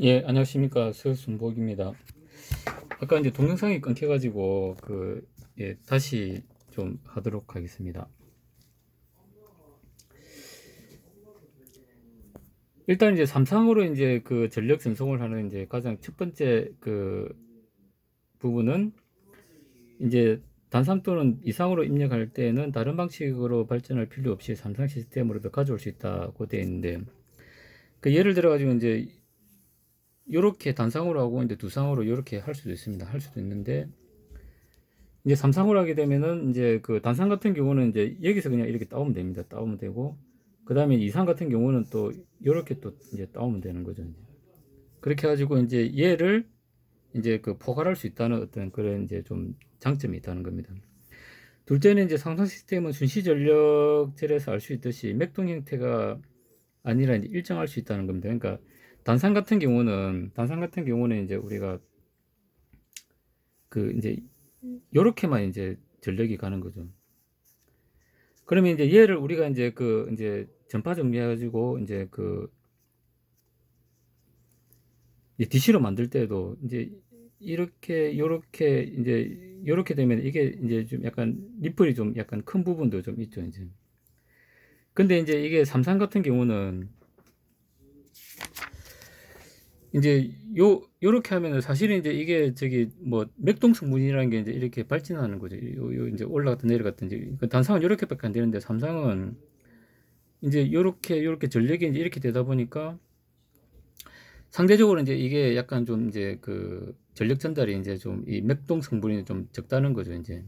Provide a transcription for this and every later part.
예, 안녕하십니까. 서순복입니다. 아까 이제 동영상이 끊겨가지고, 예, 다시 좀 하도록 하겠습니다. 일단 이제 삼상으로 이제 그 전력 전송을 하는 이제 가장 첫 번째 부분은 이제 단상 또는 이상으로 입력할 때는 다른 방식으로 발전할 필요 없이 삼상 시스템으로도 가져올 수 있다고 되어 있는데, 그 예를 들어가지고 이제 요렇게 단상으로 하고 이제 두상으로 요렇게 할 수도 있습니다. 할 수도 있는데, 이제 삼상으로 하게 되면은 이제 그 단상 같은 경우는 이제 여기서 그냥 이렇게 따오면 됩니다. 따오면 되고, 그 다음에 이상 같은 경우는 또 이렇게 또 이제 따오면 되는 거죠. 이제. 그렇게 해가지고 이제 얘를 이제 그 포괄할 수 있다는 어떤 그런 이제 좀 장점이 있다는 겁니다. 둘째는 이제 상상 시스템은 순시 전력절에서 알 수 있듯이 맥동 형태가 아니라 이제 일정할 수 있다는 겁니다. 그러니까 단상 같은 경우는 이제 우리가 그 이제 요렇게만 이제 전력이 가는 거죠. 그러면 이제 얘를 우리가 이제 이제 전파 정리해가지고 이제 DC로 만들 때도 이제 이렇게 요렇게 이제 요렇게 되면 이게 이제 좀 약간 리플이 좀 약간 큰 부분도 좀 있죠 이제. 근데 이제 이게 삼상 같은 경우는 이제 요렇게 하면은 사실은 이제 이게 저기 뭐 맥동 성분이라는 게 이제 이렇게 발진하는 거죠. 요 이제 올라갔다 내려갔다 이제 그 단상은 요렇게밖에 안 되는데 삼상은 이제 요렇게 전력이 이제 이렇게 되다 보니까 상대적으로 이제 이게 약간 좀 이제 그 전력 전달이 이제 좀 이 맥동 성분이 좀 적다는 거죠, 이제.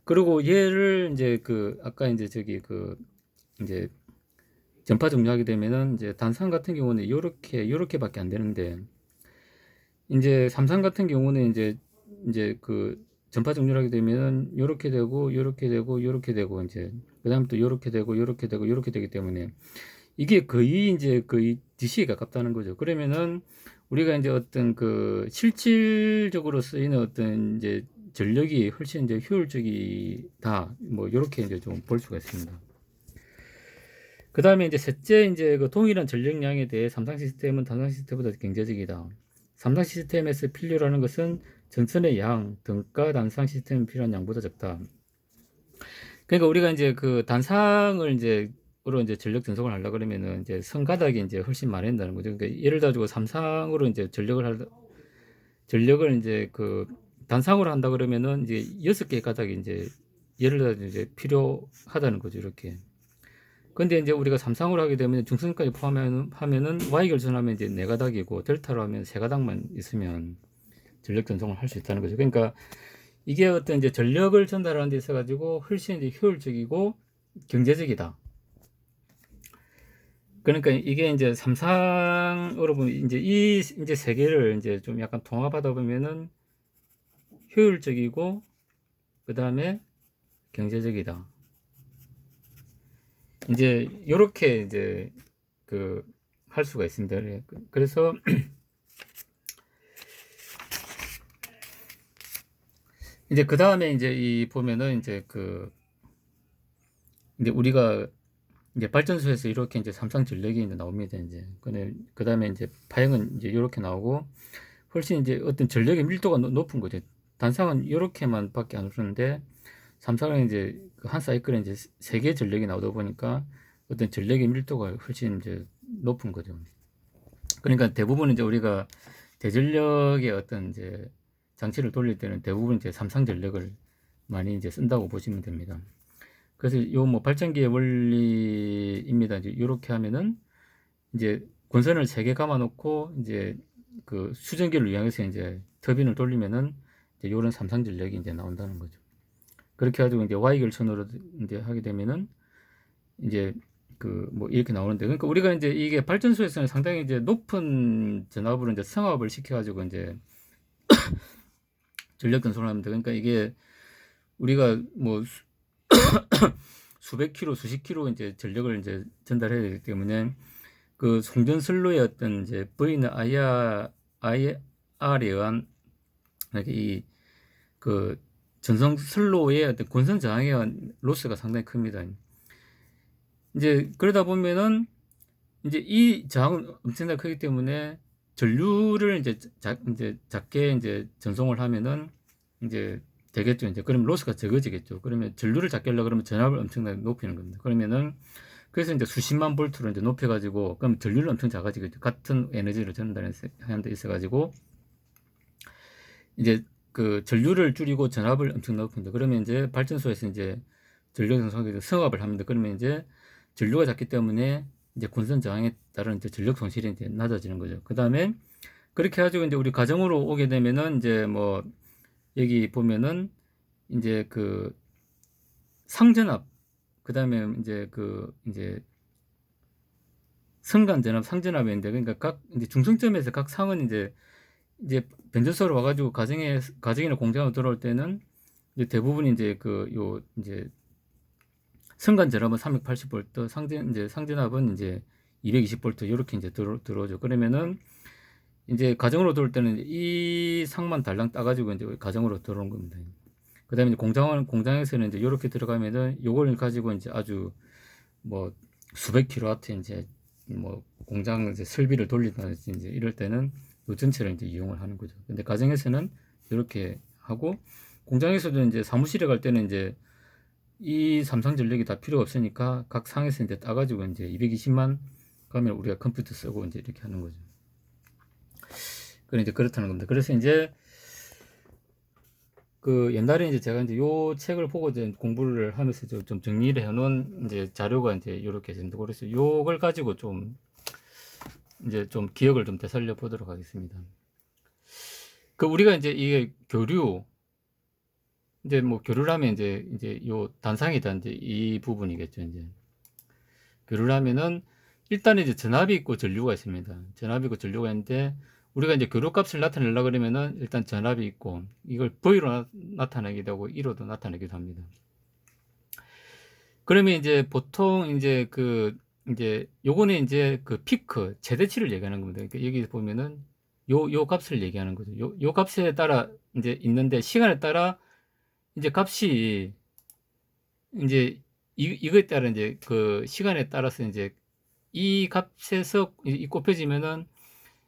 그리고 얘를 이제 아까 이제 저기 이제 전파 종료하게 되면은 이제 단상 같은 경우는 요렇게밖에 안 되는데 이제 삼상 같은 경우는 이제 전파 종료를 하게 되면은 요렇게 되고 요렇게 되고 요렇게 되고 이제 그다음에 또 요렇게 되고 요렇게 되고 요렇게 되기 때문에 이게 거의 DC에 가깝다는 거죠. 그러면은 우리가 이제 어떤 실질적으로 쓰이는 어떤 이제 전력이 훨씬 이제 효율적이다. 뭐 요렇게 이제 좀 볼 수가 있습니다. 그 다음에 이제 셋째 이제 그 동일한 전력량에 대해 삼상 시스템은 단상 시스템보다 경제적이다. 삼상 시스템에서 필요로 하는 것은 전선의 양, 등가 단상 시스템에 필요한 양보다 적다. 그러니까 우리가 이제 그 단상을 으로 이제 전력 전송을 하려 그러면은 이제 선가닥이 이제 훨씬 많이 된다는 거죠. 그러니까 예를 들어가지고 삼상으로 이제 전력을 이제 단상으로 한다 그러면은 이제 6개의 가닥이 이제 예를 들어 이제 필요하다는 거죠. 이렇게. 근데 이제 우리가 삼상으로 하게 되면 중선까지 포함하면은 Y 결선하면 이제 4가닥이고 델타로 하면 3가닥만 있으면 전력 전송을 할 수 있다는 거죠. 그러니까 이게 어떤 이제 전력을 전달하는 데 있어 가지고 훨씬 이제 효율적이고 경제적이다. 그러니까 이게 이제 삼상으로 보면 이제 이제 세 개를 이제 좀 약간 통합하다 보면은 효율적이고 그다음에 경제적이다. 이제 요렇게 이제 할 수가 있습니다. 그래서 이제 그다음에 이제 이 보면은 이제 우리가 이제 발전소에서 이렇게 이제 삼상 전력이 이제 나옵니다. 이제 그다음에 이제 파형은 이제 이렇게 나오고 훨씬 이제 어떤 전력의 밀도가 높은 거죠. 단상은 이렇게만 밖에 안 흐르는데 삼상은 이제 한 사이클에 이제 3개 전력이 나오다 보니까 어떤 전력의 밀도가 훨씬 이제 높은 거죠. 그러니까 대부분 이제 우리가 대전력의 어떤 이제 장치를 돌릴 때는 대부분 이제 삼상 전력을 많이 이제 쓴다고 보시면 됩니다. 그래서 요 뭐 발전기의 원리입니다. 이제 이렇게 하면은 이제 권선을 3개 감아 놓고 이제 수전기를 이용해서 이제 터빈을 돌리면은 이제 요런 삼상 전력이 이제 나온다는 거죠. 그렇게 해가지고 이제 Y 결선으로 이제 하게 되면은 이제 뭐 이렇게 나오는데 그러니까 우리가 이제 이게 발전소에서는 상당히 이제 높은 전압으로 이제 성압을 시켜가지고 이제 전력 전송을 합니다. 그러니까 이게 우리가 뭐 수백 킬로, 수십 킬로 이제 전력을 이제 전달해야 되기 때문에 송전선로의 어떤 이제 V는 IR에 의한 이렇게 전송 선로의 어떤 권선 저항에 의한 로스가 상당히 큽니다. 이제 그러다 보면은 이제 이 저항은 엄청나게 크기 때문에 전류를 이제 이제 작게 이제 전송을 하면은 이제 되겠죠. 이제 그러면 로스가 적어지겠죠. 그러면 전류를 작게 하려고 그러면 전압을 엄청나게 높이는 겁니다. 그러면은 그래서 이제 수십만 볼트로 이제 높여가지고 그럼 전류는 엄청 작아지겠죠. 같은 에너지를 전달하는 데 있어가지고 이제 그 전류를 줄이고 전압을 엄청 높입니다. 그러면 이제 발전소에서 이제 전력 생성하기 성압을 합니다. 그러면 이제 전류가 작기 때문에 이제 군선 저항에 따른 이제 전력 손실이 이제 낮아지는 거죠. 그 다음에 그렇게 해가지고 이제 우리 가정으로 오게 되면은 이제 뭐 여기 보면은 이제 그 상전압, 그 다음에 이제 그 이제 성간전압, 상전압인데 그러니까 각 이제 중성점에서 각 상은 이제 변전소로 와가지고 가정이나 공장으로 들어올 때는 이제 대부분 이제 그 요 이제 성간전압은 380V, 상전압은 이제 220V 이렇게 이제 들어오죠. 그러면은 이제 가정으로 들어올 때는 이 상만 달랑 따가지고 이제 가정으로 들어오는 겁니다. 그 다음에 공장에서는 이제 이렇게 들어가면은 요걸 가지고 이제 아주 뭐 수백 킬로와트 이제 뭐 공장 이제 설비를 돌리든지 이제 이럴 때는 요 전체를 이제 이용을 하는 거죠. 근데 가정에서는 이렇게 하고 공장에서도 이제 사무실에 갈 때는 이제 이 삼성전력이 다 필요가 없으니까 각 상에서 이제 따가지고 이제 220만 가면 우리가 컴퓨터 쓰고 이제 이렇게 하는 거죠. 그래 이제 그렇다는 겁니다. 그래서 이제 그 옛날에 이제 제가 이제 요 책을 보고 이제 공부를 하면서 좀 정리를 해놓은 이제 자료가 이제 이렇게 있습니다. 그래서 요걸 가지고 좀 이제 좀 기억을 좀 되살려 보도록 하겠습니다. 그 우리가 이제 이게 교류 이제 뭐 교류를 하면 이제 요 단상이다 이제 이 부분이겠죠. 이제 교류를 하면은 일단 이제 전압이 있고 전류가 있습니다. 전압이 있고 전류가 있는데 우리가 이제 교류값을 나타내려고 그러면은 일단 전압이 있고 이걸 V로 나타내기도 하고 1로도 나타내기도 합니다. 그러면 이제 보통 이제 이제 요거는 이제 그 피크 최대치를 얘기하는 겁니다. 그러니까 여기 보면은 요 값을 얘기하는 거죠. 요 값에 따라 이제 있는데 시간에 따라 이제 값이 이제 이거에 따라 이제 그 시간에 따라서 이제 이 값에서 이 곱해지면은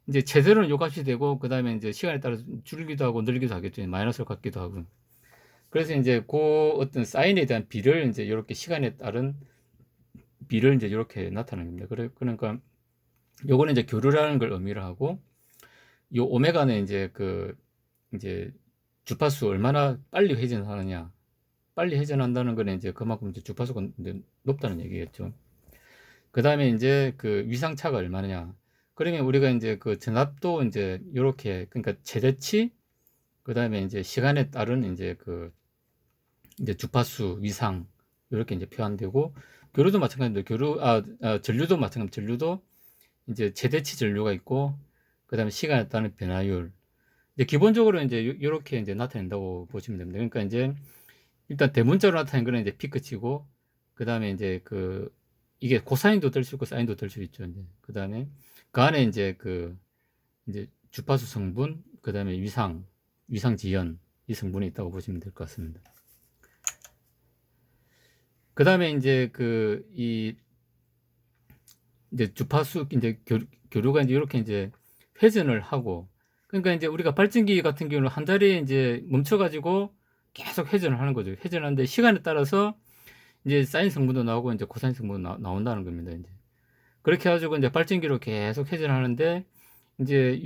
이제 최대로는 요 값이 되고 그 다음에 이제 시간에 따라서 줄기도 하고 늘기도 하겠죠. 마이너스로 갖기도 하고. 그래서 이제 그 어떤 사인에 대한 비를 이제 이렇게 시간에 따른 비를 이제 이렇게 나타내는 겁니다. 그러니까 요거는 이제 교류라는 걸 의미를 하고 요 오메가는 이제 이제 주파수 얼마나 빨리 회전하느냐. 빨리 회전한다는 거는 이제 그만큼 이제 주파수가 이제 높다는 얘기겠죠. 그 다음에 이제 그 위상차가 얼마냐. 그러면 우리가 이제 그 전압도 이제 요렇게 그러니까 최대치 그 다음에 이제 시간에 따른 이제 이제 주파수 위상 이렇게 이제 표현되고 교류도 마찬가지인데 전류도 마찬가지. 전류도 이제 최대치 전류가 있고 그 다음에 시간에 따른 변화율. 이제 기본적으로 이제 요렇게 이제 나타낸다고 보시면 됩니다. 그러니까 이제 일단 대문자로 나타낸 거는 이제 피크치고 그 다음에 이제 이게 코사인도 될 수 있고 사인도 될 수 있죠. 이제 그 다음에 그 안에 이제 이제 주파수 성분 그 다음에 위상 지연 이 성분이 있다고 보시면 될 것 같습니다. 그 다음에 이제 이제 주파수 이제 교류가 이제 이렇게 이제 회전을 하고 그러니까 이제 우리가 발전기 같은 경우는 한 자리에 이제 멈춰가지고 계속 회전을 하는 거죠. 회전하는데 시간에 따라서 이제 사인 성분도 나오고 이제 코사인 성분도 나온다는 겁니다. 이제 그렇게 해가지고 이제 발전기로 계속 회전하는데 이제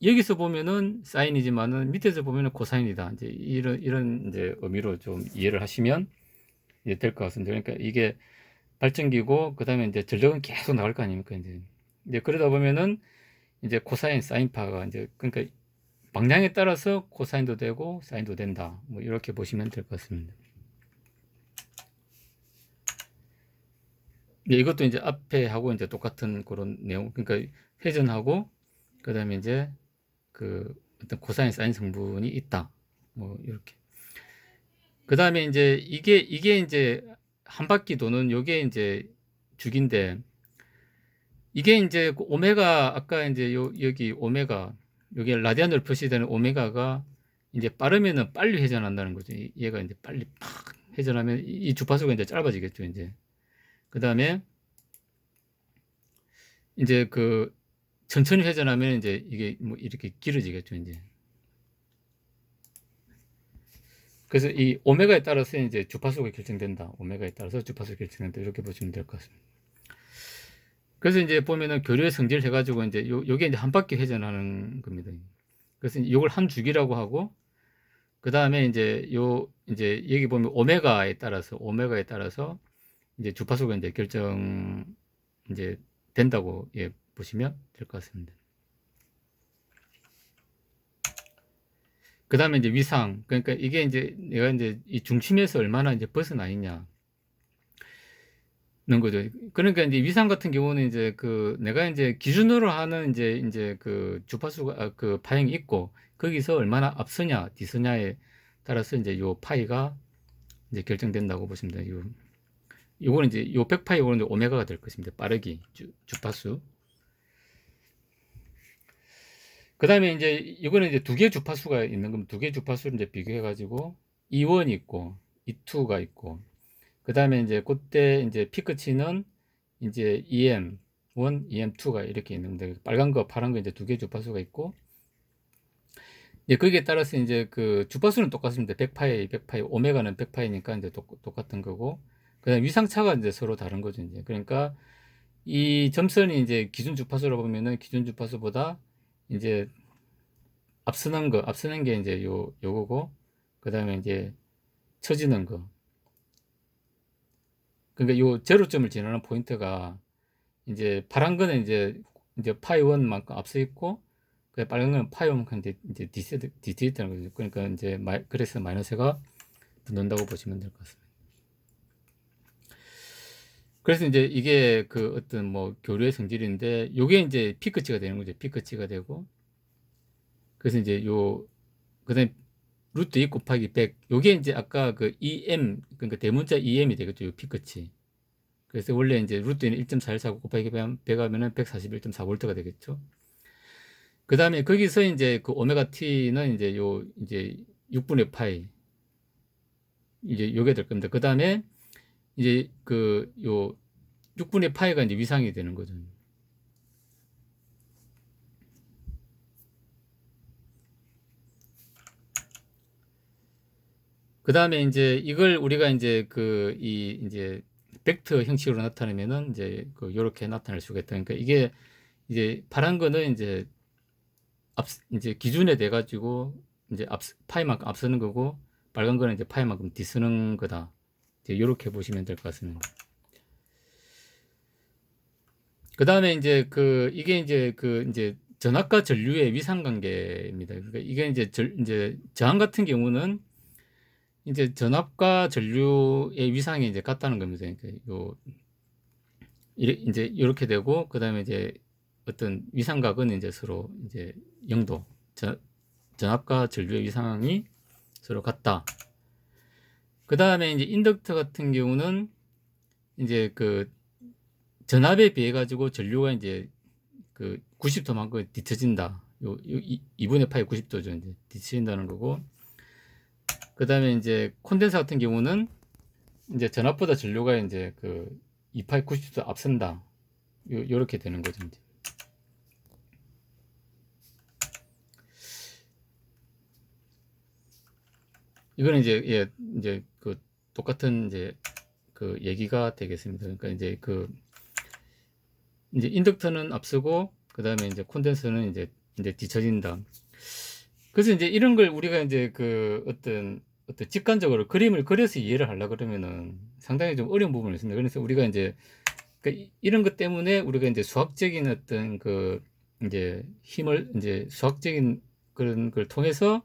여기서 보면은 사인이지만은 밑에서 보면은 코사인이다. 이제 이런 이제 의미로 좀 이해를 하시면 이제 될 것 같습니다. 그러니까 이게 발전기고 그다음에 이제 전력은 계속 나갈 거 아닙니까? 이제 그러다 보면은 이제 코사인, 사인파가 이제 그러니까 방향에 따라서 코사인도 되고 사인도 된다. 뭐 이렇게 보시면 될 것 같습니다. 이것도 이제 앞에 하고 이제 똑같은 그런 내용. 그러니까 회전하고 그다음에 이제 어떤 코사인, 사인 성분이 있다. 뭐 이렇게. 그다음에 이제 이게 이제 한 바퀴 도는 요게 이제 주기인데 이게 이제 오메가 아까 이제 여기 오메가 여기 라디안으로 표시되는 오메가가 이제 빠르면은 빨리 회전한다는 거죠. 얘가 이제 빨리 팍 회전하면 이 주파수가 이제 짧아지겠죠. 이제 그 다음에 이제 천천히 회전하면 이제 이게 뭐 이렇게 길어지겠죠, 이제. 그래서 이 오메가에 따라서 이제 주파수가 결정된다. 오메가에 따라서 주파수가 결정된다. 이렇게 보시면 될 것 같습니다. 그래서 이제 보면은 교류의 성질 해가지고 이제 요게 이제 한 바퀴 회전하는 겁니다. 그래서 요걸 한 주기라고 하고, 그 다음에 이제 이제 여기 보면 오메가에 따라서 이제 주파수가 이제 결정 이제 된다고 예, 보시면 될 것 같습니다. 그 다음에 이제 위상. 그러니까 이게 이제 내가 이제 이 중심에서 얼마나 이제 벗어나 있냐. 는 거죠. 그러니까 이제 위상 같은 경우는 이제 그 내가 이제 기준으로 하는 이제 그 주파수가 그 파형이 있고 거기서 얼마나 앞서냐 뒤서냐에 따라서 이제 요 파이가 이제 결정된다고 보시면 돼요. 요거는 이제 요 100파이 요거는 오메가가 될 것입니다. 빠르기 주파수. 그 다음에 이제 이거는 이제 두 개의 주파수가 있는 겁니다. 두 개의 주파수를 이제 비교해 가지고 E1이 있고 E2가 있고 그 다음에 이제 그때 이제 피크치는 이제 EM1, EM2가 이렇게 있는 건데 빨간 거, 파란 거 이제 두 개의 주파수가 있고 이제 거기에 따라서 이제 그 주파수는 똑같습니다. 100파이, 오메가는 100파이니까 이제 똑같은 거고 그다음 위상차가 이제 서로 다른 거죠. 이제 그러니까 이 점선이 이제 기준 주파수로 보면은 기준 주파수보다 이제 앞서는 게 이제 요거고 그다음에 이제 처지는 거. 그러니까 요 제로점을 지나는 포인트가 이제 파란 거는 이제 파이 1만큼 앞서 있고 그 빨간 거는 파이 1만큼 이제 뒤에 있다는 거죠. 그러니까 이제 그래서 마이너스가 붙는다고 보시면 될 것 같습니다. 그래서 이제 이게 그 어떤 뭐 교류의 성질인데 요게 이제 피크치가 되는 거죠. 피크치가 되고 그래서 이제 그다음에 루트 2 곱하기 100 요게 이제 아까 그 EM 그러니까 대문자 EM이 되겠죠. 요 피크치. 그래서 원래 이제 루트는 1.414 곱하기 100 하면은 141.4V가 되겠죠. 그 다음에 거기서 이제 그 오메가 t는 이제 이제 6분의 파이 이제 요게 될 겁니다. 그 다음에 이제 그 6분의 파이가 이제 위상이 되는 거죠. 그 다음에 이제 이걸 우리가 이제 이제 벡터 형식으로 나타내면은 이제 요렇게 나타낼 수가 있다. 그러니까 이게 이제 파란 거는 이제 이제 기준에 돼 가지고 이제 파이만큼 앞서는 거고 빨간 거는 이제 파이만큼 뒤서는 거다. 이제 요렇게 보시면 될 것 같습니다. 그 다음에 이제 이게 이제 전압과 전류의 위상 관계입니다. 그러니까 이게 이제 저항 같은 경우는 이제 전압과 전류의 위상이 이제 같다는 겁니다. 그러니까 이제 이렇게 되고 그 다음에 이제 어떤 위상각은 이제 서로 이제 0도 전압과 전류의 위상이 서로 같다. 그 다음에 이제 인덕터 같은 경우는 이제 전압에 비해 가지고 전류가 이제 90도만큼 뒤처진다. 2분의 파이 90도죠. 이제 뒤처진다는 거고. 그 다음에 이제 콘덴서 같은 경우는 이제 전압보다 전류가 이제 2파이 90도 앞선다. 요렇게 되는 거죠. 이제. 이거는 이제 똑같은 이제 얘기가 되겠습니다. 그러니까 이제 이제 인덕터는 앞서고 그 다음에 이제 콘덴서는 이제 뒤처진다. 그래서 이제 이런 걸 우리가 이제 어떤 직관적으로 그림을 그려서 이해를 하려고 그러면은 상당히 좀 어려운 부분이 있습니다. 그래서 우리가 이제 이런 것 때문에 우리가 이제 수학적인 어떤 이제 힘을 이제 수학적인 그런 걸 통해서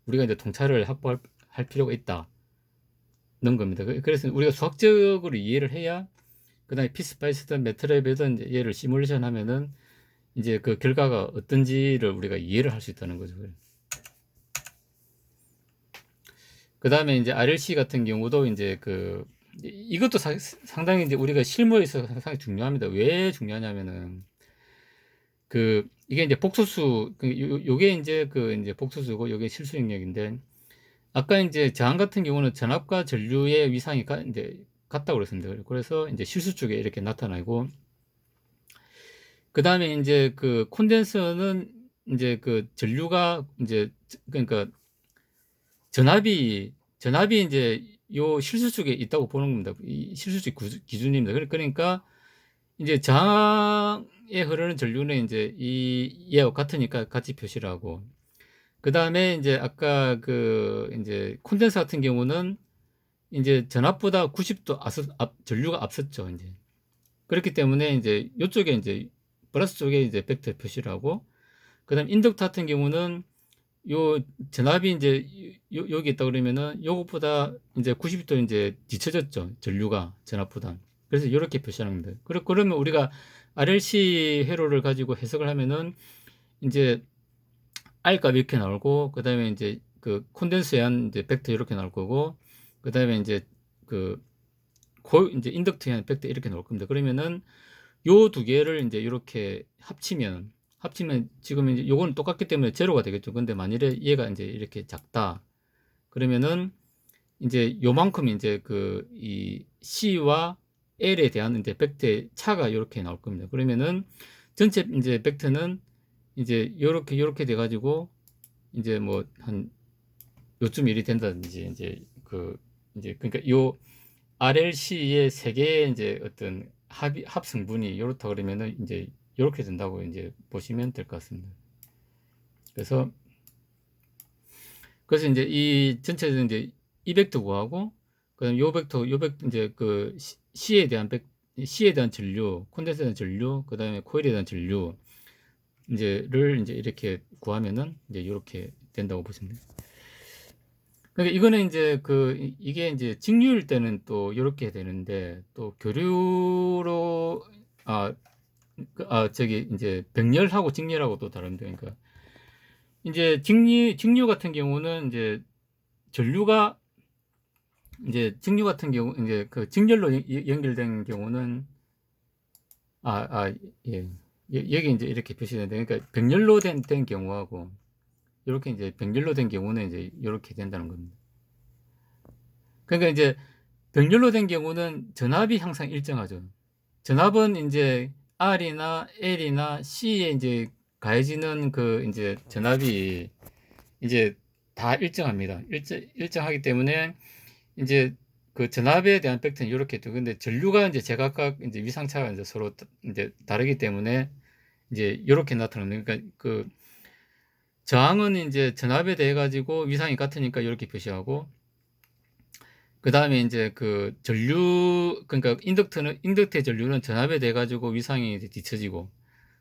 우리가 이제 통찰을 확보할 필요가 있다는 겁니다. 그래서 우리가 수학적으로 이해를 해야 그 다음에 피스파이스든 매트랩이든 이제 얘를 시뮬레이션 하면은 이제 그 결과가 어떤지를 우리가 이해를 할 수 있다는 거죠. 그 다음에 이제 RLC 같은 경우도 이제 이것도 상당히 이제 우리가 실무에서 상당히 중요합니다. 왜 중요하냐면은 이게 이제 복소수 요게 이제 이제 복소수고 요게 실수 영역인데 아까 이제 저항 같은 경우는 전압과 전류의 위상이 이제 같다고 그랬습니다. 그래서 이제 실수 쪽에 이렇게 나타나고 그다음에 이제 그 콘덴서는 이제 그 전류가 이제 그러니까 전압이 이제 요 실수 쪽에 있다고 보는 겁니다. 이 실수적 기준입니다. 그러니까 이제 저항에 흐르는 전류는 이제 얘와 같으니까 같이 표시를 하고, 그 다음에 이제 아까 그 이제 콘덴서 같은 경우는 이제 전압보다 90도 전류가 앞섰죠. 이제 그렇기 때문에 이제 이쪽에 이제 플러스 쪽에 이제 벡터 표시를 하고, 그다음 인덕터 같은 경우는 요 전압이 이제 여기 있다 그러면은 요것보다 이제 90도 이제 뒤쳐졌죠. 전류가 전압보다. 그래서 이렇게 표시하는 겁니다. 그러면 우리가 RLC 회로를 가지고 해석을 하면은 이제 R 값이 이렇게 나오고, 그다음에 이제 그 콘덴서에 한 이제 벡터 이렇게 나올 거고, 그다음에 이제 그 이제 인덕터에 한 벡터 이렇게 나올 겁니다. 그러면은 요 두 개를 이제 이렇게 합치면 지금 이제 요거는 똑같기 때문에 제로가 되겠죠. 근데 만일에 얘가 이제 이렇게 작다 그러면은 이제 요만큼 이제 그 이 C와 L에 대한 이제 벡터의 차가 이렇게 나올 겁니다. 그러면은 전체 이제 벡터는 이제 요렇게 돼 가지고 이제 뭐 한 요쯤 일이 된다든지 이제 그러니까 요 RLC의 세 개의 이제 어떤 합성분이 이렇다 그러면은 이제 이렇게 된다고 이제 보시면 될 것 같습니다. 그래서 이제 이 전체는 이제 이 벡터 구하고, 그다음 요 벡터 이제 그 C에 대한 전류, 콘덴서에 대한 전류, 그다음에 코일에 대한 전류 이제를 이제 이렇게 구하면은 이제 이렇게 된다고 보시면 돼요. 그러니까 이거는 이제 이게 이제 직류일 때는 또 이렇게 되는데, 또 교류로 저기 이제 병렬하고 직렬하고 또 다릅니다. 그러니까 이제 직류 같은 경우는 이제 전류가 이제 직류 같은 경우 이제 그 직렬로 연결된 경우는 예. 여기 이제 이렇게 표시되는데, 그러니까 병렬로 된 경우하고 이렇게 이제 병렬로 된 경우는 이제 이렇게 된다는 겁니다. 그러니까 이제 병렬로 된 경우는 전압이 항상 일정하죠. 전압은 이제 R이나 L이나 C에 이제 가해지는 그 이제 전압이 이제 다 일정합니다. 일정하기 때문에 이제 그 전압에 대한 벡터는 이렇게 돼. 근데 전류가 이제 제각각 이제 위상차가 이제 서로 이제 다르기 때문에 이제 이렇게 나타납니다. 그러니까 그 저항은 이제 전압에 대해 가지고 위상이 같으니까 이렇게 표시하고, 그 다음에 이제 그 전류, 그러니까 인덕터의 전류는 전압에 대해 가지고 위상이 이제 뒤처지고,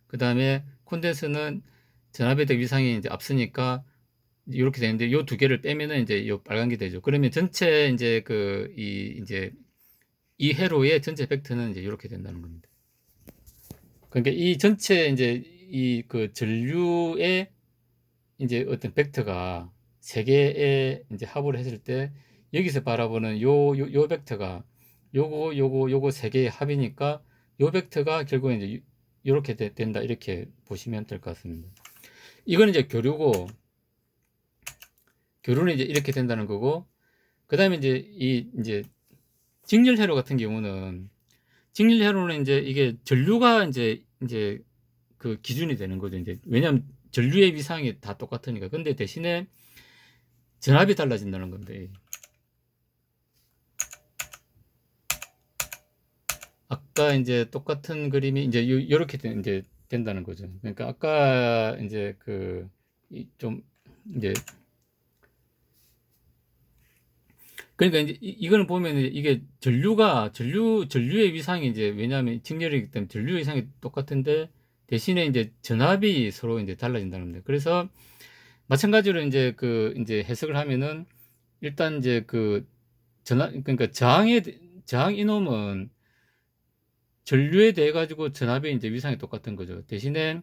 그 다음에 콘덴서는 전압에 대해 위상이 이제 앞서니까 이렇게 되는데, 요 두 개를 빼면은 이제 요 빨간 게 되죠. 그러면 전체 이제 이 회로의 전체 벡터는 이제 이렇게 된다는 겁니다. 그러니까 이 전체 이제 그 전류의 이제 어떤 벡터가 세 개의 이제 합을 했을 때 여기서 바라보는 요 벡터가 요거 세 개의 합이니까 요 벡터가 결국은 이제 이렇게 된다, 이렇게 보시면 될 것 같습니다. 이거는 이제 교류는 이제 이렇게 된다는 거고, 그 다음에 이제 이제 직렬 회로 같은 경우는 이제 이게 전류가 이제 그 기준이 되는 거죠. 이제 왜냐하면 전류의 위상이 다 똑같으니까. 근데 대신에 전압이 달라진다는 건데, 아까 이제 똑같은 그림이 이제 요렇게 이제 된다는 거죠. 그러니까 아까 이제 좀 이제 그러니까 이제 이거는 보면 이게 전류의 위상이 이제, 왜냐하면 직렬이기 때문에 전류의 위상이 똑같은데 대신에 이제 전압이 서로 이제 달라진다는 겁니다. 그래서 마찬가지로 이제 이제 해석을 하면은 일단 이제 그러니까 저항 이놈은 전류에 대해 가지고 전압이 이제 위상이 똑같은 거죠. 대신에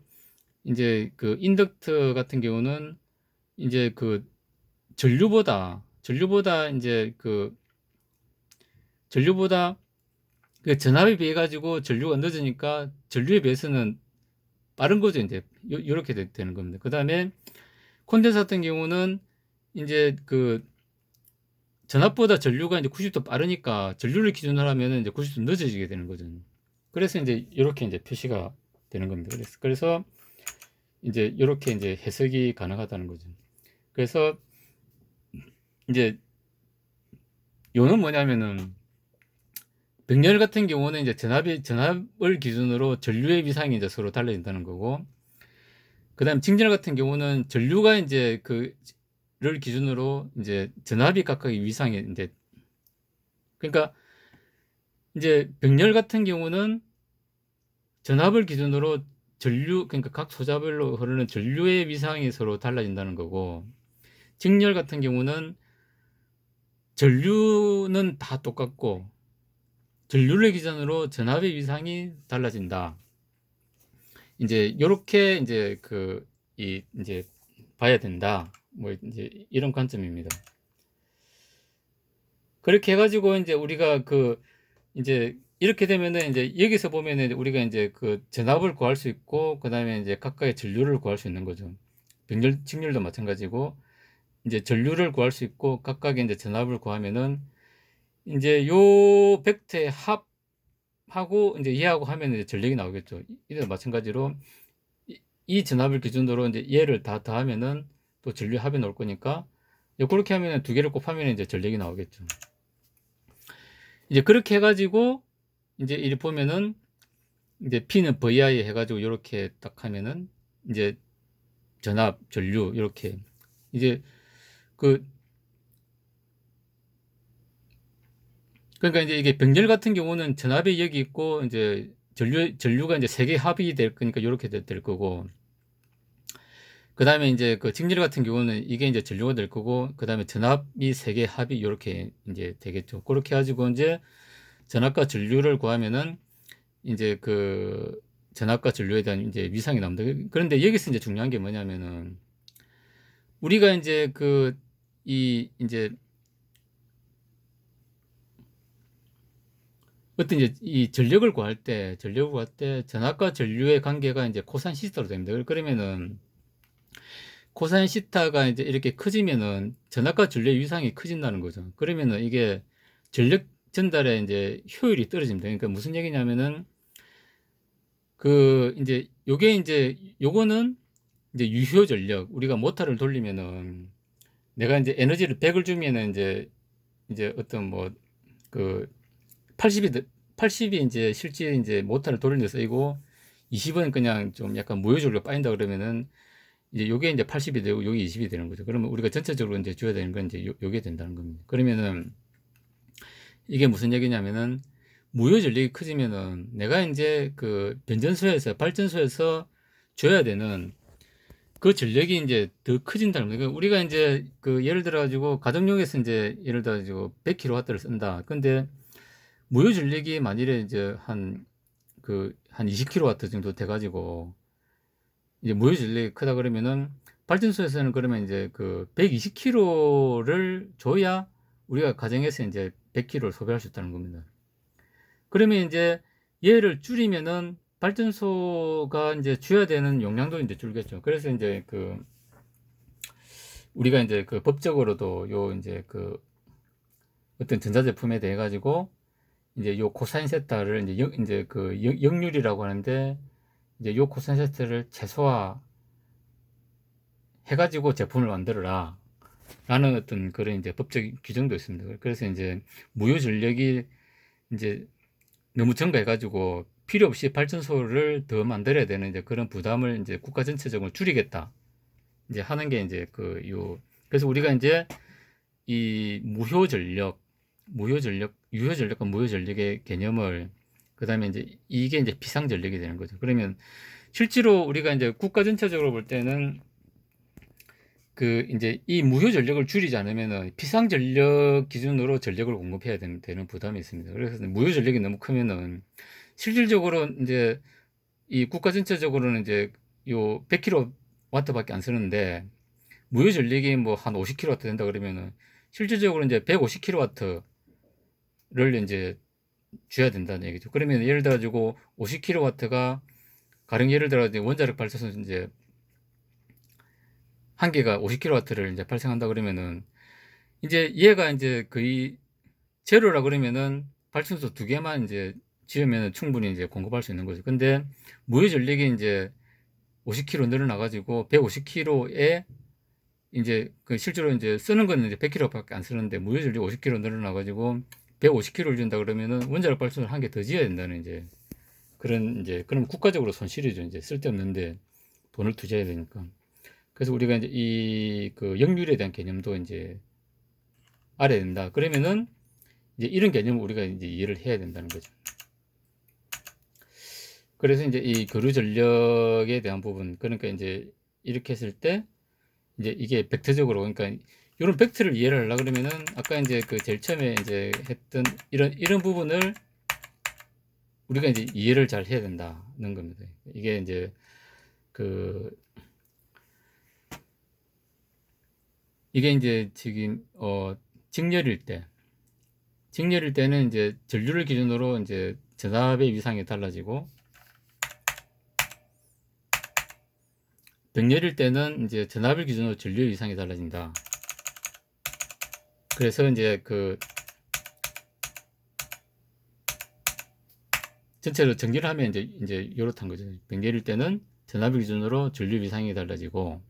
이제 그 인덕터 같은 경우는 이제 전류보다 이제 전류보다 그 전압에 비해 가지고 전류가 늦으니까 전류에 비해서는 빠른 거죠. 이제 요렇게 되는 겁니다. 그 다음에 콘덴서 같은 경우는 이제 전압보다 전류가 이제 90도 빠르니까 전류를 기준으로 하면은 이제 90도 늦어지게 되는 거죠. 그래서 이제 이렇게 이제 표시가 되는 겁니다. 그래서 이제 이렇게 이제 해석이 가능하다는 거죠. 그래서 이제 요는 뭐냐면은 병렬 같은 경우는 이제 전압을 기준으로 전류의 위상이 이제 서로 달라진다는 거고, 그다음 직렬 같은 경우는 전류가 이제 그를 기준으로 이제 전압이 각각의 위상이 이제, 그러니까 이제 병렬 같은 경우는 전압을 기준으로 전류, 그러니까 각 소자별로 흐르는 전류의 위상이 서로 달라진다는 거고, 직렬 같은 경우는 전류는 다 똑같고 전류를 기준으로 전압의 위상이 달라진다. 이제 요렇게 이제 이제 봐야 된다. 뭐 이제 이런 관점입니다. 그렇게 해가지고 이제 우리가 이제 이렇게 되면은 이제 여기서 보면은 우리가 이제 전압을 구할 수 있고, 그 다음에 이제 각각의 전류를 구할 수 있는 거죠. 병렬, 직렬도 마찬가지고 이제 전류를 구할 수 있고 각각의 이제 전압을 구하면은 이제 요 벡터의 합하고 이제 얘하고 하면 이제 전력이 나오겠죠. 이도 마찬가지로 이 전압을 기준으로 이제 얘를 다 더하면은 또 전류 합이 나올 거니까, 그렇게 하면은 두 개를 곱하면 이제 전력이 나오겠죠. 이제 그렇게 해가지고 이제 이렇게 보면은 이제 P는 VI 해가지고 이렇게 딱 하면은 이제 전압, 전류 이렇게 이제 그러니까 이제 이게 병렬 같은 경우는 전압이 여기 있고 이제 전류가 이제 세 개 합이 될 거니까 이렇게 될 거고, 그 다음에 이제 직렬 같은 경우는 이게 이제 전류가 될 거고, 그 다음에 전압이 세 개 합이 이렇게 이제 되겠죠. 그렇게 가지고 이제 전압과 전류를 구하면은 이제 전압과 전류에 대한 이제 위상이 나옵니다. 그런데 여기서 이제 중요한 게 뭐냐면은 우리가 이제 이제 어떤 이제 이 전력을 구할 때 전압과 전류의 관계가 이제 코사인 시타로 됩니다. 그러면은 코사인 시타가 이제 이렇게 커지면은 전압과 전류의 위상이 커진다는 거죠. 그러면은 이게 전력 전달의 이제 효율이 떨어집니다. 그러니까 무슨 얘기냐면은 이제 요거는 이제 유효 전력, 우리가 모터를 돌리면은 내가 이제 에너지를 100을 주면은 이제 어떤 그 80이 이제 실제 이제 모터를 돌리는 데 쓰이고 20은 그냥 좀 약간 무효전력 빠진다 그러면은 이제 요게 이제 80이 되고 요게 20이 되는 거죠. 그러면 우리가 전체적으로 이제 줘야 되는 건 이제 요게 된다는 겁니다. 그러면은 이게 무슨 얘기냐면은 무효 전력이 커지면은 내가 이제 발전소에서 줘야 되는 그 전력이 이제 더 커진다는 거예요. 그러니까 우리가 이제 예를 들어 가지고 가정용에서 이제 예를 들어 가지고 100kW를 쓴다. 근데 무효 전력이 만일에 이제 한 20kW 정도 돼 가지고 이제 무효 전력이 크다 그러면은 발전소에서는 그러면 이제 120kW를 줘야 우리가 가정에서 이제 100kW를 소비할 수 있다는 겁니다. 그러면 이제 얘를 줄이면은 발전소가 이제 줘야 되는 용량도 이제 줄겠죠. 그래서 이제 우리가 이제 법적으로도 요 이제 어떤 전자제품에 대해 가지고 이제 요 코사인 세타를 이제 역률이라고 하는데, 이제 요 코사인 세타를 최소화 해가지고 제품을 만들어라 라는 어떤 그런 이제 법적 규정도 있습니다. 그래서 이제 무효 전력이 이제 너무 증가해가지고 필요 없이 발전소를 더 만들어야 되는 이제 그런 부담을 이제 국가 전체적으로 줄이겠다 이제 하는 게 이제 그래서 우리가 이제 이 유효 전력과 무효 전력의 개념을, 그 다음에 이제 이게 이제 비상 전력이 되는 거죠. 그러면 실제로 우리가 이제 국가 전체적으로 볼 때는 이제 이 무효 전력을 줄이지 않으면은 비상 전력 기준으로 전력을 공급해야 되는 부담이 있습니다. 그래서 무효 전력이 너무 크면은 실질적으로 이제 이 국가 전체적으로는 이제 요 100kW밖에 안 쓰는데 무효 전력이 뭐 한 50kW 된다 그러면은 실질적으로 이제 150kW를 이제 줘야 된다는 얘기죠. 그러면 예를 들어 가지고 50kW가 가령 예를 들어 원자력 발전소 이제 한 개가 50kW를 이제 발생한다 그러면은 이제 얘가 이제 거의 제로라 그러면은 발전소 두 개만 이제 지으면 충분히 이제 공급할 수 있는 거죠. 근데 무효 전력이 이제 50kW 늘어나가지고 150kW에 이제 그 실제로 이제 쓰는 거는 이제 100kW밖에 안 쓰는데 무효 전력이 50kW 늘어나가지고 150kW를 준다 그러면은 원자력 발전을 한 개 더 지어야 된다는 이제 그런 이제 그럼 국가적으로 손실이죠. 이제 쓸데없는데 돈을 투자해야 되니까. 그래서 우리가 이제 이 그 역률에 대한 개념도 이제 알아야 된다. 그러면은 이제 이런 개념을 우리가 이제 이해를 해야 된다는 거죠. 그래서 이제 이 교류 전력에 대한 부분, 그러니까 이제 이렇게 했을 때 이제 이게 벡터적으로, 그러니까 이런 벡터를 이해를 하려고 그러면은 아까 이제 그 제일 처음에 이제 했던 이런 부분을 우리가 이제 이해를 잘 해야 된다는 겁니다. 이게 이제 그 이게 이제 지금 직렬일 때는 이제 전류를 기준으로 이제 전압의 위상이 달라지고, 병렬일 때는 이제 전압을 기준으로 전류의 위상이 달라진다. 그래서 이제 그 전체로 정리를 하면 이제 이렇단 거죠. 병렬일 때는 전압을 기준으로 전류 위상이 달라지고,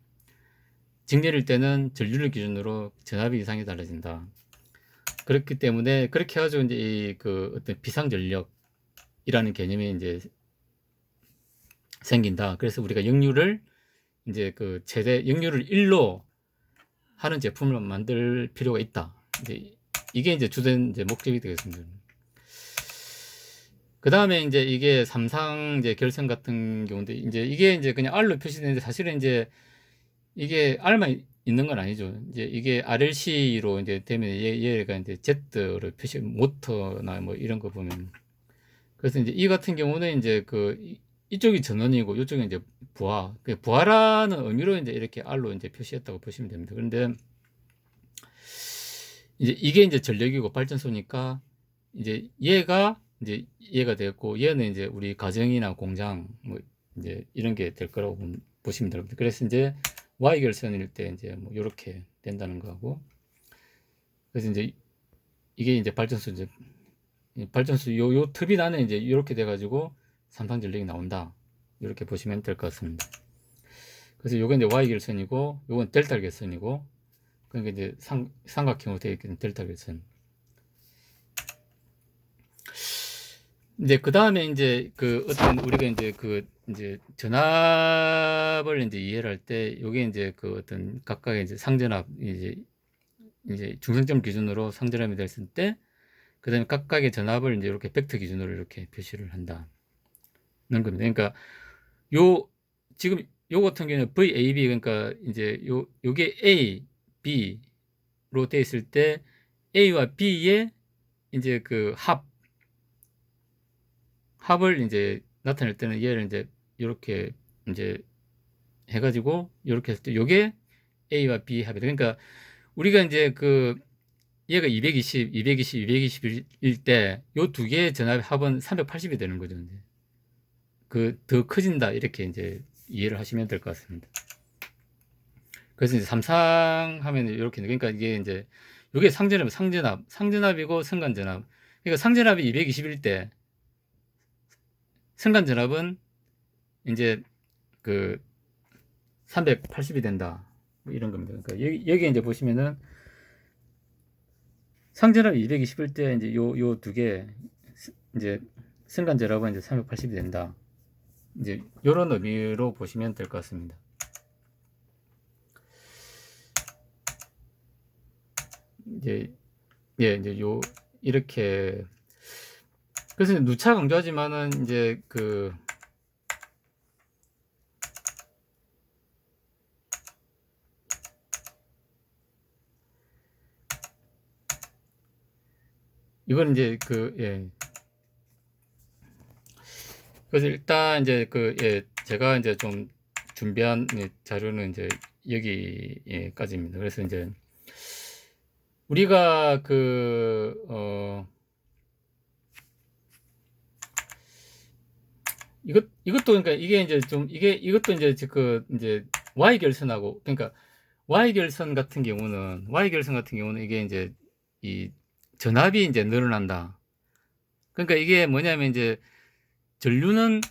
직렬일 때는 전류를 기준으로 전압의 위상이 달라진다. 그렇기 때문에 그렇게 해가지고 이제 이 그 어떤 비상전력이라는 개념이 이제 생긴다. 그래서 우리가 역류를 이제 그 최대 역류를 1로 하는 제품을 만들 필요가 있다. 이제 이게 이제 주된 이제 목적이 되겠습니다. 그 다음에 이제 이게 삼상 이제 결선 같은 경우인데, 이제 이게 이제 그냥 R로 표시되는데 사실은 이제 이게 R만 있는 건 아니죠. 이제 이게 RLC로 이제 되면 얘가 이제 Z로 표시, 모터나 뭐 이런 거 보면. 그래서 이제 이 같은 경우는 이제 그 이쪽이 전원이고 이쪽이 이제 부하. 부하라는 의미로 이제 이렇게 R로 이제 표시했다고 보시면 됩니다. 그런데 이제 이게 이제 전력이고 발전소니까 이제 얘가 됐고, 얘는 이제 우리 가정이나 공장 뭐 이제 이런 게 될 거라고 보시면 됩니다. 그래서 이제 Y 결선일 때 이제 뭐 이렇게 된다는 거고, 그래서 이제 이게 이제 발전소 요 터빈 안에 이제 이렇게 돼가지고 삼상 전력이 나온다. 이렇게 보시면 될 것 같습니다. 그래서 요건 이제 Y 결선이고, 요건 델타 결선이고, 그러니까 이제 삼각형으로 되어 있는 델타 결선. 이제 그 다음에 이제 그 어떤 우리가 이제 그 이제 전압을 이제 이해를 할 때, 요게 이제 그 어떤 각각의 이제 상전압, 이제 중성점 기준으로 상전압이 됐을 때, 그 다음에 각각의 전압을 이제 이렇게 벡터 기준으로 이렇게 표시를 한다는 겁니다. 그러니까 지금 요 같은 경우는 VAB, 그러니까 이제 요게 A, B로 되어 있을 때 A와 B의 이제 그 합을 이제 나타낼 때는 얘를 이제 이렇게 이제 해가지고 이렇게 했을 때 요게 A와 B 합이다. 그러니까 우리가 이제 그 얘가 220일 때 요 두 개의 전압의 합은 380이 되는 거죠. 이제 그 더 커진다, 이렇게 이제 이해를 하시면 될 것 같습니다. 그래서 이제 삼상하면 이렇게, 그러니까 이게 이제 요게 상전압이고 승간전압. 그러니까 상전압이 220일 때 승간전압은 이제 그 380이 된다, 뭐 이런 겁니다. 그러니까 여기 이제 보시면은 상전압이 220일 때 이제 요 두 개 이제 승간전압은 이제 380이 된다. 이제 요런 의미로 보시면 될 것 같습니다. 이제 이제 이렇게, 그래서 누차 강조하지만은 이제 그 이건 이제 그래서 일단 이제 제가 이제 좀 준비한 자료는 이제 여기까지입니다. 그래서 이제 우리가 이것도 그러니까 이게 이제 좀 이것도 이제 이제 Y 결선하고, 그러니까 Y 결선 같은 경우는 이게 이제 이 전압이 이제 늘어난다. 그러니까 이게 뭐냐면 이제 전류는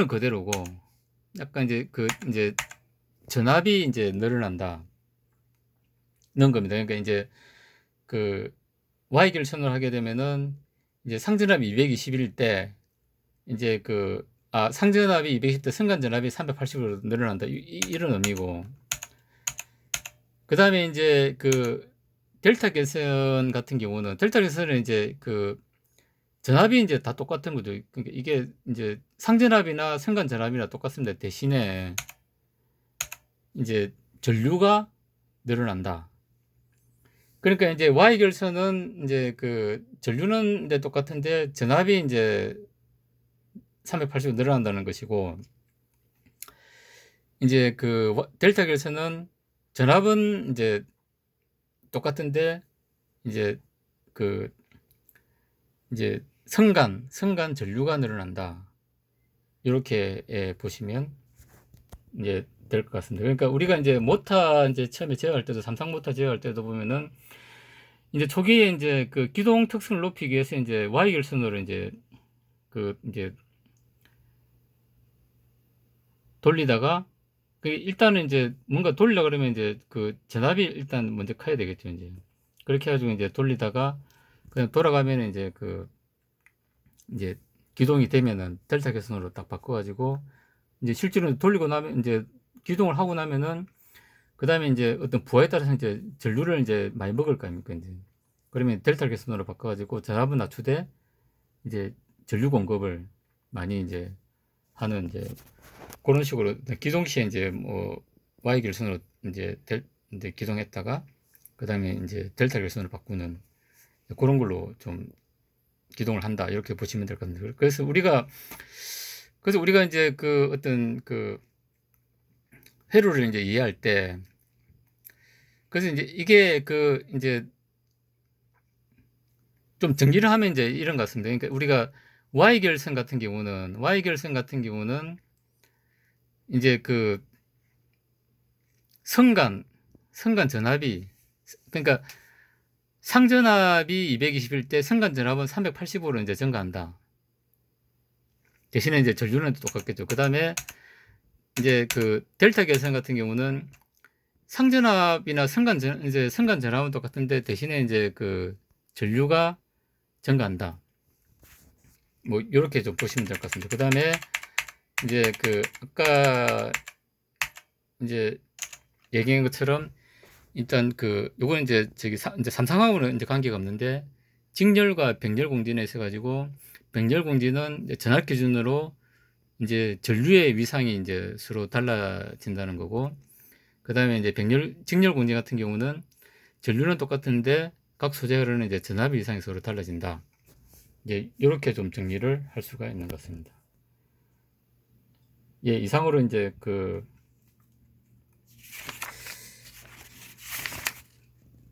그대로고 약간 이제 이제 전압이 이제 늘어난다 는 겁니다. 그러니까 이제 Y결선을 하게 되면은 이제 상전압이 220일 때 이제 상전압이 220 때 승간전압이 380으로 늘어난다 이런 의미고, 그 다음에 이제 델타 계선 같은 경우는 델타 계선은 이제 전압이 이제 다 똑같은 거죠. 그러니까 이게 이제 상전압이나 승간전압이나 똑같습니다. 대신에 이제 전류가 늘어난다. 그러니까 이제 Y결선은 이제 전류는 이제 똑같은데 전압이 이제 380으로 늘어난다는 것이고, 이제 델타 결선은 전압은 이제 똑같은데 이제 이제 성간 전류가 늘어난다. 이렇게 보시면 이제 될 것 같습니다. 그러니까 우리가 이제 모터 이제 처음에 제어할 때도, 삼성 모터 제어할 때도 보면은 이제 초기에 이제 기동 특성을 높이기 위해서 이제 Y결선으로 이제 이제 돌리다가 일단은 이제 뭔가 돌리려 그러면 이제 전압이 일단 먼저 커야 되겠죠. 이제 그렇게 해가지고 이제 돌리다가 그냥 돌아가면 이제 이제 기동이 되면은 델타 계선으로 딱 바꿔가지고 이제 실제로 돌리고 나면 이제 기동을 하고 나면은 그 다음에 이제 어떤 부하에 따라서 이제 전류를 이제 많이 먹을 거 아닙니까? 이제 그러면 델타 계선으로 바꿔가지고 전압은 낮추되 이제 전류 공급을 많이 이제 하는 이제 그런 식으로 기동 시에 이제 Y 결선으로 이제 기동했다가 그 다음에 이제 델타 결선으로 바꾸는 그런 걸로 좀 기동을 한다 이렇게 보시면 될 것 같습니다. 그래서 우리가 이제 어떤 회로를 이제 이해할 때, 그래서 이제 이게 이제 좀 정리를 하면 이제 이런 것 같습니다. 그러니까 우리가 Y 결선 같은 경우는 이제 성간 전압이, 그러니까 상전압이 220일 때 성간 전압은 380으로 이제 증가한다. 대신에 이제 전류는 똑같겠죠. 그 다음에 이제 델타 계선 같은 경우는 상전압이나 성간 전압은 똑같은데 대신에 이제 전류가 증가한다. 뭐 이렇게 좀 보시면 될 것 같습니다. 그 다음에 이제 아까 이제 얘기한 것처럼 일단 요거는 이제 이제 삼상하고는 이제 관계가 없는데, 직렬과 병렬 공진에 있어 가지고 병렬 공진은 전압 기준으로 이제 전류의 위상이 이제 서로 달라진다는 거고, 그 다음에 이제 직렬 공진 같은 경우는 전류는 똑같은데 각 소재로는 이제 전압의 위상이 서로 달라진다. 이제 이렇게 좀 정리를 할 수가 있는 것 같습니다. 예, 이상으로 이제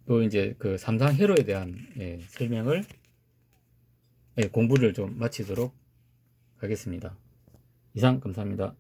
또 이제 삼상 회로에 대한 설명을 공부를 좀 마치도록 하겠습니다. 이상 감사합니다.